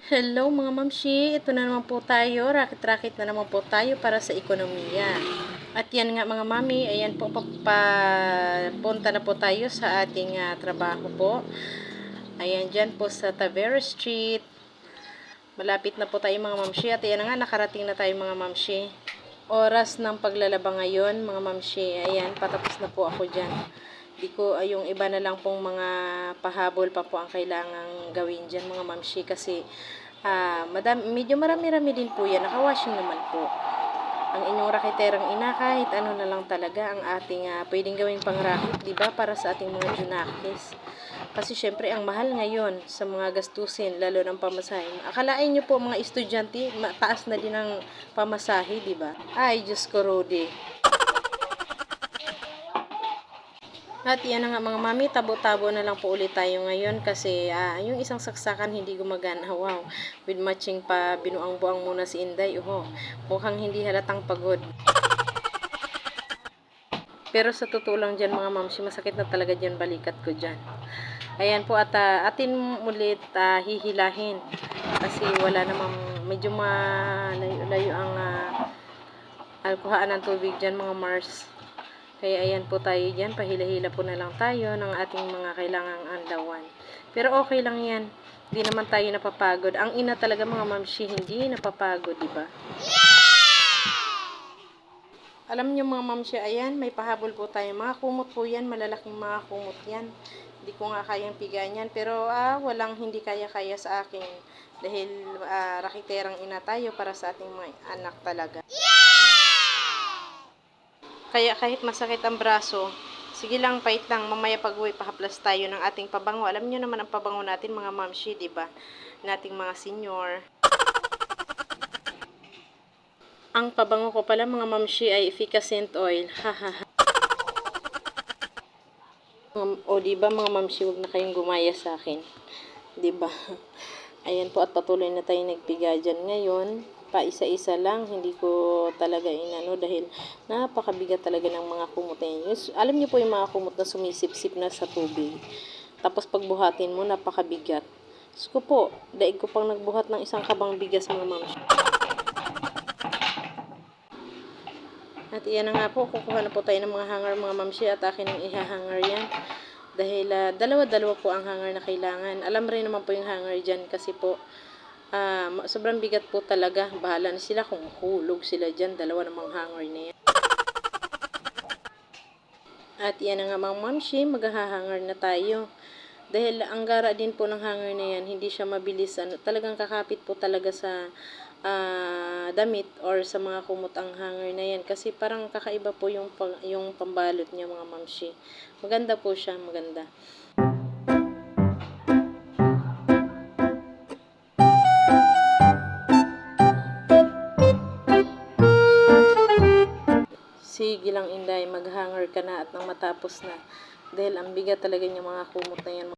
Hello mga mamshi, ito na naman po tayo, rakit-rakit na naman po tayo para sa ekonomiya. At yan nga mga mami, ayan po, papunta na po tayo sa ating trabaho po. Ayan dyan po sa Tavera Street. Malapit na po tayo mga mamshi at ayan nga, nakarating na tayo mga mamshi. Oras ng paglalaba ngayon mga mamshi, ayan, patapos na po ako dyan. Di ko, yung iba na lang pong mga pahabol pa po ang kailangang gawin dyan mga mamshi kasi medyo marami-rami din po yan. Nakawashing naman po. Ang inyong rakiterang ina, kahit ano na lang talaga ang ating pwedeng gawing pangrakit, diba? Para sa ating mga junakis. Kasi syempre, ang mahal ngayon sa mga gastusin, lalo ng pamasahe. Akalain nyo po mga estudyante, mataas na din ang pamasahe, diba? Ay, Diyos ko, Rodi. At yan na nga mga mami, tabo-tabo na lang po ulit tayo ngayon kasi yung isang saksakan hindi gumagana. Wow, with matching pa binuang-buang muna si Inday. Mukhang hindi halatang pagod. Pero sa totoo lang dyan mga mamsi, masakit na talaga dyan balikat ko dyan. Ayan po at atin ulit hihilahin kasi wala namang, medyo malayo-layo ang alkuhaan ng tubig dyan mga Mars. Kaya ayan po tayo dyan, pahila-hila po na lang tayo ng ating mga kailangang andawan. Pero okay lang yan, hindi naman tayo napapagod. Ang ina talaga mga mamshi, hindi napapagod, diba? Alam niyo mga mamshi, ayan, may pahabol po tayo. Mga kumot po yan, malalaking mga kumot yan. Hindi ko nga kayang pigan yan, pero walang hindi kaya-kaya sa akin. Dahil rakiterang ina tayo para sa ating mga anak talaga. Kaya kahit masakit ang braso, sige lang, pait lang, mamaya pag-uwi, pahaplas tayo ng ating pabango. Alam niyo naman ang pabango natin mga mamshi, diba? Nating mga senior. Ang pabango ko pala mga mamshi ay efficacent oil. Hahaha. O diba mga mamshi, huwag na kayong gumaya sa akin. Diba? Ayan po at patuloy na tayo nagpiga dyan ngayon. Pa isa-isa lang, hindi ko talaga inano dahil napakabigat talaga ng mga kumot na yun. Alam niyo po yung mga kumot na sumisip-sip na sa tubig. Tapos pagbuhatin mo, napakabigat. Ko po, daig ko pang nagbuhat ng isang kabang bigas mga ma'am. At iyan na nga po, kukuha na po tayo ng mga hanger mga mamsi at akin ang ihahanger yan. Dahil dalawa-dalawa po ang hanger na kailangan. Alam rin naman po yung hanger dyan kasi po sobrang bigat po talaga. Bahala na sila kung hulog sila dyan. Dalawa namang hanger na yan. At yan na nga mga mamshi, maghahanger na tayo. Dahil ang gara din po ng hanger na yan, hindi siya mabilis. Talagang kakapit po talaga sa damit or sa mga kumot ang hanger na yan. Kasi parang kakaiba po yung pambalot niya mga mamshi. Maganda po siya, maganda. Sige lang Inday, maghanger ka na at nang matapos na. Dahil ang bigat talaga yung mga kumot na yan.